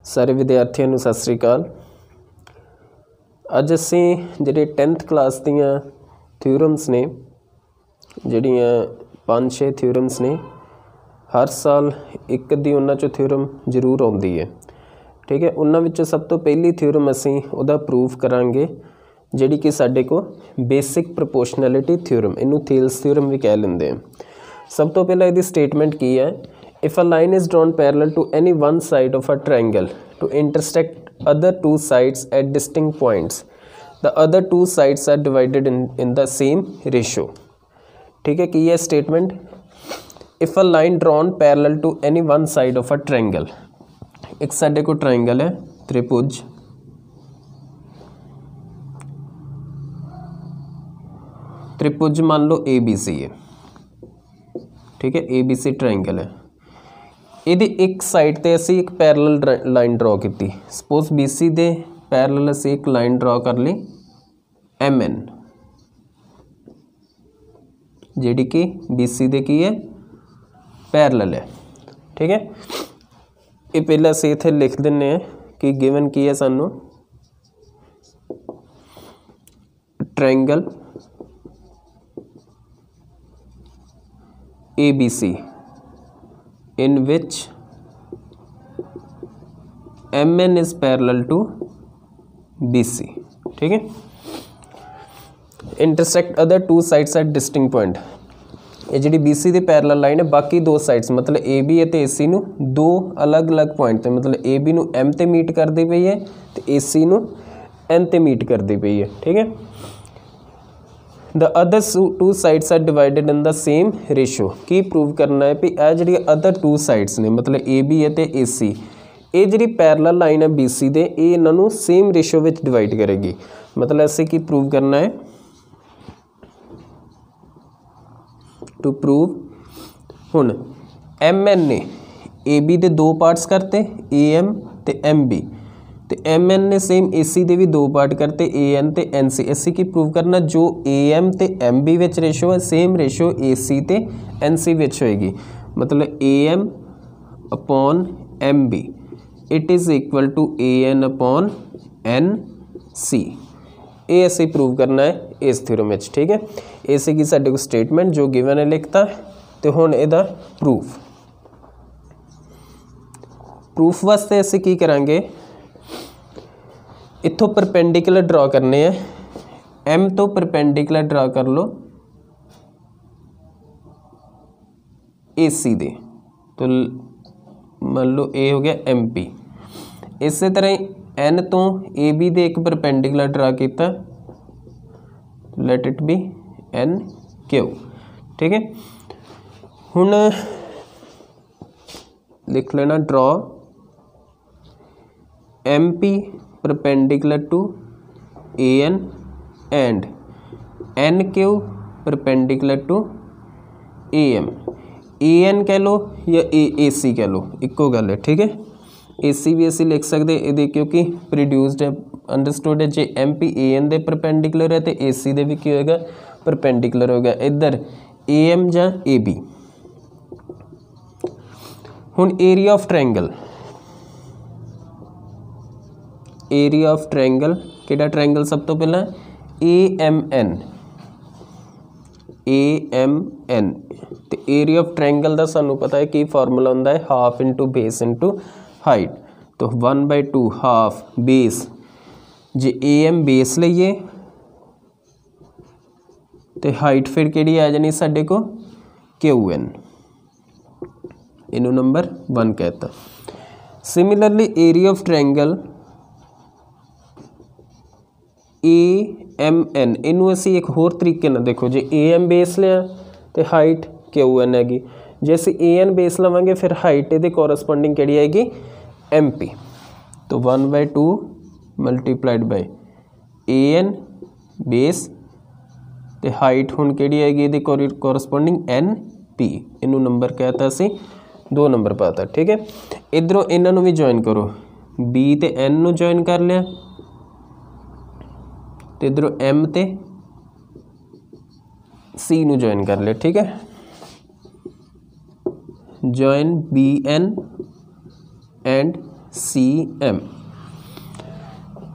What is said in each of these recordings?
सारे विद्यार्थियों ਨੂੰ सत श्री अकाल। ਅੱਜ ਅਸੀਂ ਜਿਹੜੇ 10th क्लास ਦੀਆਂ ਥਿਊਰਮਸ ਨੇ ਜਿਹੜੀਆਂ 5-6 ਥਿਊਰਮਸ ਨੇ ਹਰ ਸਾਲ ਇੱਕ ਅੱਧੀ ਉਹਨਾਂ 'ਚੋਂ ਥਿਊਰਮ ਜ਼ਰੂਰ ਆਉਂਦੀ ਹੈ। ठीक है, ਉਹਨਾਂ ਵਿੱਚੋਂ ਸਭ ਤੋਂ ਪਹਿਲੀ ਥਿਊਰਮ ਅਸੀਂ ਉਹਦਾ ਪ੍ਰੂਫ ਕਰਾਂਗੇ ਜਿਹੜੀ ਕਿ ਸਾਡੇ ਕੋਲ ਬੇਸਿਕ ਪ੍ਰੋਪੋਰਸ਼ਨੈਲਿਟੀ ਥਿਊਰਮ, ਇਹਨੂੰ ਥੇਲਸ ਥਿਊਰਮ ਵੀ ਕਹਿ ਲੈਂਦੇ ਆ। ਸਭ ਤੋਂ ਪਹਿਲਾਂ ਇਹਦੀ ਸਟੇਟਮੈਂਟ ਕੀ ਹੈ? If a line is drawn parallel to any one side of a triangle to intersect other two sides at distinct points, the other two sides are divided in the same ratio। ठीक है, की है statement? If a line drawn parallel to any one side of a triangle, एक साडे को triangle है त्रिभुज, त्रिभुज मान लो ABC है, ठीक है, ABC ट्राइंगल है। ਇਹਦੀ ਇੱਕ ਸਾਈਡ ਤੇ ਅਸੀਂ ਇੱਕ ਪੈਰਲਲ ਲਾਈਨ ਡਰਾ ਕੀਤੀ। ਸਪੋਜ਼ BC ਦੇ ਪੈਰਲਲ ਅਸੀਂ ਇੱਕ ਲਾਈਨ ਡਰਾ ਕਰ ਲਈ MN, ਜਿਹੜੀ ਕਿ BC ਦੇ ਕੀ ਹੈ? ਪੈਰਲਲ ਹੈ। ਠੀਕ ਹੈ, ਇਹ ਪਹਿਲਾਂ ਅਸੀਂ ਇੱਥੇ ਲਿਖ ਦਿੰਦੇ ਹਾਂ ਕਿ ਗਿਵਨ ਕੀ ਹੈ ਸਾਨੂੰ? Triangle ABC in which MN is parallel to BC। ठीक है, intersect other two sides at distinct point। ये जी BC ਦੀ पैरेलल लाइन है, बाकी दो साइड्स मतलब AB है तो AC ਨੂੰ दो अलग अलग पॉइंट ਤੇ मतलब AB ਨੂੰ M ਤੇ मीट करती पई है तो AC ਨੂੰ N ਤੇ मीट करती पई है। ठीक है, the other two sides are divided in the same ratio। की प्रूव करना है भी ਇਹ ਜਿਹੜੀ अदर two sides ने मतलब AB है तो AC, ਇਹ ਜਿਹੜੀ पैरेलल लाइन है BC ਦੇ ਇਹ ਇਹਨਾਂ ਨੂੰ सेम रेशो ਵਿੱਚ डिवाइड करेगी। मतलब ऐसे की प्रूव करना है? टू प्रूव हुण MN ने AB ਦੇ दो पार्ट्स करते AM ਤੇ MB, तो MN ने सेम AC ਦੇ भी दो पार्ट करते AN ਤੇ NC। ਅਸੀਂ ਕੀ प्रूव करना? जो AM ਤੇ MB ਵਿੱਚ रेशो है सेम रेशो AC ਤੇ NC ਵਿੱਚ होएगी। मतलब AM upon MB it is equal to AN upon NC। ये ਅਸੀਂ प्रूव करना है इस थ्योरम ਵਿੱਚ। ठीक है, ये ਸੀਗੀ ਸਾਡੇ ਕੋਲ स्टेटमेंट जो गिवन है लिखता तो हुण ਇਹਦਾ प्रूफ। प्रूफ वास्ते ਅਸੀਂ ਕੀ ਕਰਾਂਗੇ? इत्थों परपेंडिकुलर ड्रॉ करने हैं, M तो परपेंडिकुलर ड्रॉ कर लो AC दे, तो मान लो A हो गया MP। इस तरह ही N तो AB दे एक परपेंडिकुलर ड्रॉ किया, लेट इट बी NQ। ठीक है, हुण लिख लेना draw MP perpendicular to AN and NQ perpendicular to AM। AN कह लो या AC कह लो, इक्को गल है। ठीक है, AC भी असी लिख सकते ये क्योंकि प्रोड्यूस्ड है, अंडरस्टूड है। जे MP AN दे परपेंडिकुलर है तो AC दे भी की होएगा? परपेंडिकुलर होगा इधर AM या AB। हुण area of triangle, area of triangle किहड़ा ट्रायंगल? सब तो पहला AMN, AMN तो एरिया ऑफ ट्रायंगल का सानू पता है कि फार्मूला होंदा है half into base into height. तो 1/2 हाफ बेस, जे AM बेस लईए तो हाइट फिर किहड़ी आ जानी साडे को? QN। इनू नंबर 1 कहता। Similarly area of triangle AMN, इनू असी एक होर तरीके ना देखो, जे AM बेस लिया तो हाइट QN हैगी, जे असी AN बेस लवांगे फिर हाइट ये कोरसपोंडिंग किहड़ी आएगी? MP। तो 1/2 मल्टीप्लाइड बाय AN बेस तो हाइट हुण किहड़ी आएगी ये कोरसपोंडिंग NP। इनू नंबर कहता असी 2 नंबर पाता। ठीक है, इधरों इन्हों भी जॉइन करो, B तो N नू जॉइन कर लिया तो इधरों M ते C नू जॉइन कर लिया। ठीक है, जॉइन BN एंड CM।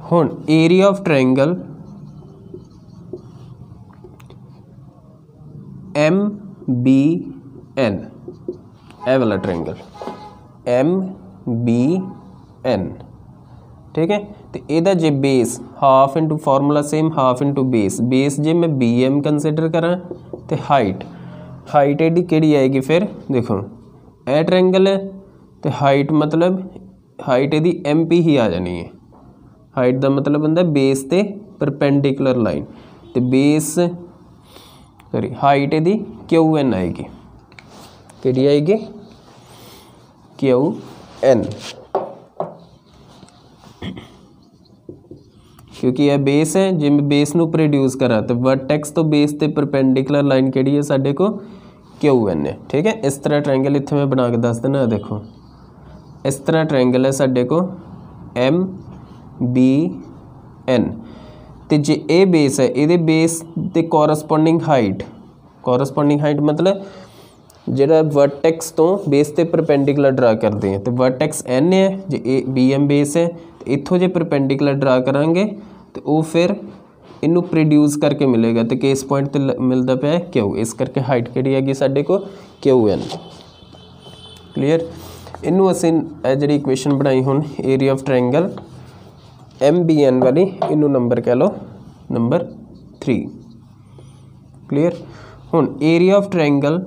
हुण एरिया ऑफ ट्रायंगल MBN, ए वाला ट्रायंगल MBN, ठीक है। तो यदा जे base half into formula same half into base जे मैं BM कंसिडर करा तो हाइट एडी केड़ी आएगी फिर देखो ए ट्रायंगल है तो हाइट मतलब हाइट एदी MP ही आ जानी है। हाइट का मतलब होंदा बेस ते परपेंडिकुलर लाइन तो बेस सॉरी हाइट एदी QN आएगी, केड़ी आएगी QN, क्योंकि यह बेस है जे मैं बेस नू प्रोड्यूस करा तो वर्टेक्स तो बेस ते परपेंडिकुलर लाइन केड़ी है साडे को QN है, ठीक है। इस तरह ट्रायंगल इत्थे मैं बना के दस देना, देखो इस तरह ट्रायंगल है साडे को MBN ते जे ए बेस है ये बेस ते कोरस्पोंडिंग हाइट मतलब जिहड़ा वर्टेक्स तो बेस ते परपेंडिकुलर ड्रा करते हैं तो वर्टेक्स N है जे ए BM बेस है तो इत्थों जे परपेंडिकुलर ड्रा करांगे तो वो फिर इनू प्रोड्यूस करके मिलेगा तो किस पॉइंट ते मिलता पे Q, इस करके हाइट केड़ी हैगी साडे को QN। क्लीयर। इनू असीं जिहड़ी इक्वेशन बनाई हुण एरिया ऑफ ट्रायंगल MBN वाली इनू नंबर कह लो नंबर 3। क्लीयर। हुण एरिया ऑफ ट्रायंगल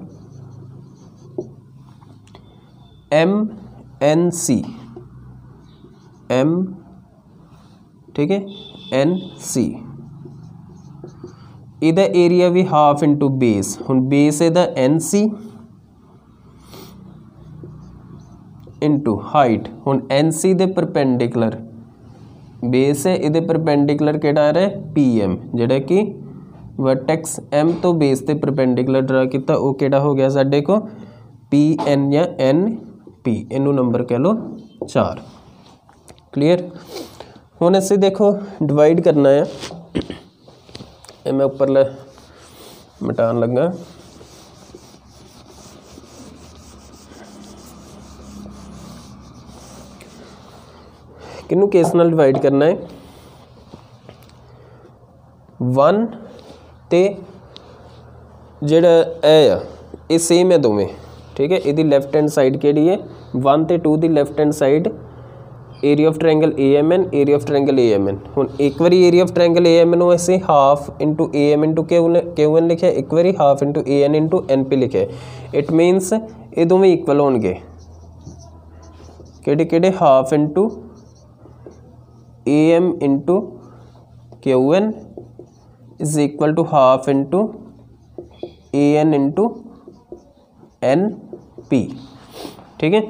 MNC ठीक है NC, इहदा एरिया भी हाफ इंटू बेस, हुण बेस इहदा NC इंटू हाइट, हुण NC दे परपेंडिकुलर बेस है इहदे परपेंडिकुलर केड़ा आ रहा है PM, जिहड़ा कि वर्टेक्स M तो बेस ते परपेंडिकुलर ड्रा किया वो केड़ा हो गया साडे को PN या NP, इनू नंबर कह लो 4। क्लीयर। हुण असीं देखो डिवाइड करना है, ये मैं ऊपर मिटान लगा, किनू केस नाल डिवाइड करना है 1 ते जिहड़ा ए सेम है दोवें, ठीक है। इहदी लैफ्ट हैंड साइड केड़ी है 1 ते 2 दी left hand side area of triangle AMN, area of triangle AMN। हुण एक बारी एरिया ऑफ ट्रायंगल AMN असीं half into AM into QN लिखे, एक बारी half into AN into NP लिखे, इट मीनस ये दोवें इक्वल होणगे, केड़े केड़े half into AM into QN is equal to half into AN into NP, ठीक है।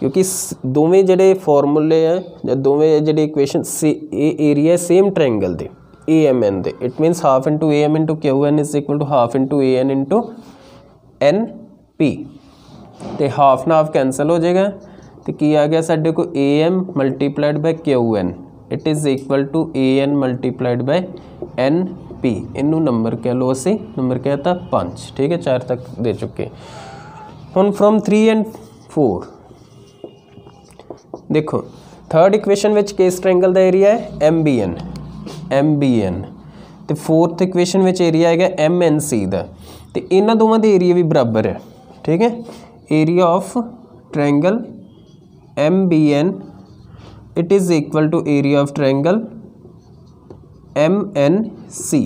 क्योंकि दोवें जिहड़े फॉर्मूले हैं या दोवें जिहड़ी इक्वेशन एरिया सेम ट्रायंगल दे AMN दे, it means half into AM into QN is equal to half into AN into NP, तो हाफ ना हाफ कैंसल हो जाएगा तो की आ गया साडे को AM multiplied by QN, it is equal to AN multiplied by NP, इनू नंबर कह लो असी नंबर कहता 5, ठीक है। 4 तक दे चुके। हुण फ्रॉम 3 एंड 4 देखो third equation which case triangle का एरिया है MBN तो फोर्थ इक्वेशन विच एरिया है MNC का, तो इन्हां दोवां दे एरिया भी बराबर है, ठीक है। Area of triangle MBN it is equal to area of triangle MNC।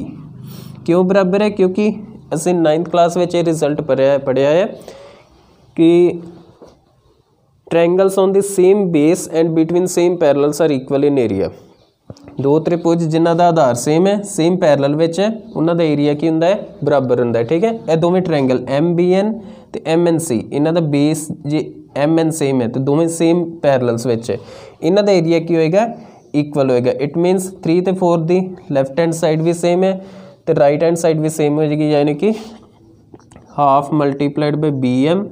क्यों बराबर है? क्योंकि असीं 9th क्लास में ये रिजल्ट पढ़िया है कि triangles on the same base and between same parallels are equal in area. दो त्रिभुज जिन्हां दा आधार सेम है, सेम पैरेलल विच है, उन्हां दा एरिया की हुंदा है बराबर हुंदा है, ठीक है। ये दोवें ट्रायंगल MBN ते MNC इन्हां दा बेस जे MN सेम है तो दोवें सेम पैरेलल्स विच है, इन्हां दा एरिया की होएगा इक्वल होएगा। इट मीनस 3 ते 4 दी लैफ्ट हैंड साइड भी सेम है तो राइट हैंड साइड भी सेम हो जाएगी, यानी कि half multiplied by BM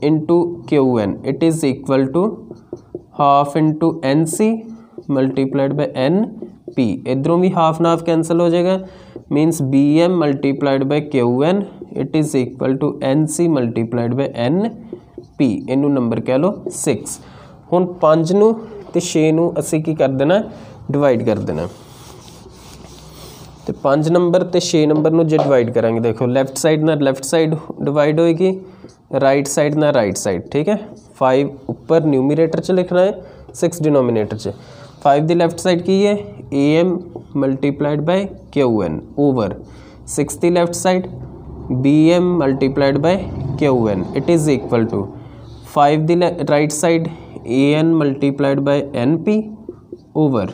into QN it is equal to half into NC multiplied by NP। इधरों भी हाफ ना हाफ कैंसिल हो जाएगा, means BM multiplied by QN it is equal to NC multiplied by NP, इनू number कह लो 6। हुण 5 नूं ते 6 नूं असीं की कर देना डिवाइड कर देना। तो 5 नंबर ते 6 नंबर नूं जे डिवाइड करांगे देखो लैफ्ट साइड नाल लैफ्ट साइड डिवाइड होएगी, राइट साइड नाल राइट साइड। ठीक है 5 उपर न्यूमीरेटर च लिखना है 6 डिनोमीनेटर च। 5 दी लैफ्ट साइड की है AM multiplied by QN over 6 दी left side BM multiplied by QN it is equal to 5 दी right side AN multiplied by NP over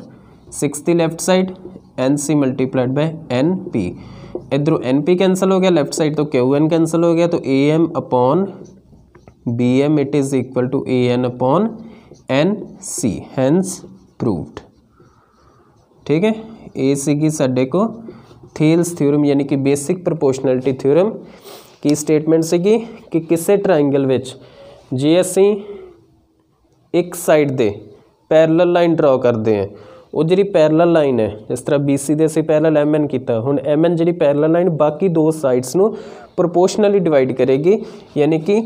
6 दी left side NC multiplied by NP। इधरों NP cancel हो गया, left side तो QN cancel हो गया, तो AM upon BM it is equal to AN upon NC hence proved. ठीक है ये सीगी साडे को थेल्स थ्योरम यानी कि बेसिक प्रोपोर्शनैलिटी थ्योरम की स्टेटमेंट सीगी कि किसी ट्राइंगल विच जे असी एक साइड दे पैरलल लाइन ड्रॉ करते हैं वो जी पैरलल लाइन है जिस तरह BC दे असीं पैरलल MN किया, हुण MN जी पैरलल लाइन बाकी दो साइड्स नूं प्रोपोर्शनली डिवाइड करेगी, यानी कि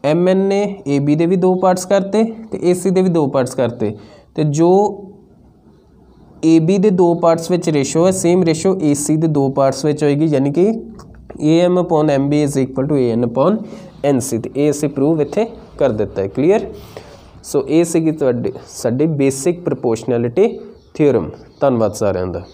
MN ने AB दे भी 2 पार्ट्स करते तो AC दे भी 2 पार्ट्स करते, तो जो AB दे 2 पार्ट्स विच रेशो है सेम रेशो AC दे 2 पार्ट्स विच होएगी, यानी कि AM upon MB is equal to AN upon NC। तो ये असीं प्रूव इत्थे कर दिता है। क्लीयर। सो ये सीगी तुहाडी साडी बेसिक प्रोपोर्शनैलिटी थ्योरम। धन्यवाद सारिਆਂ ਦਾ।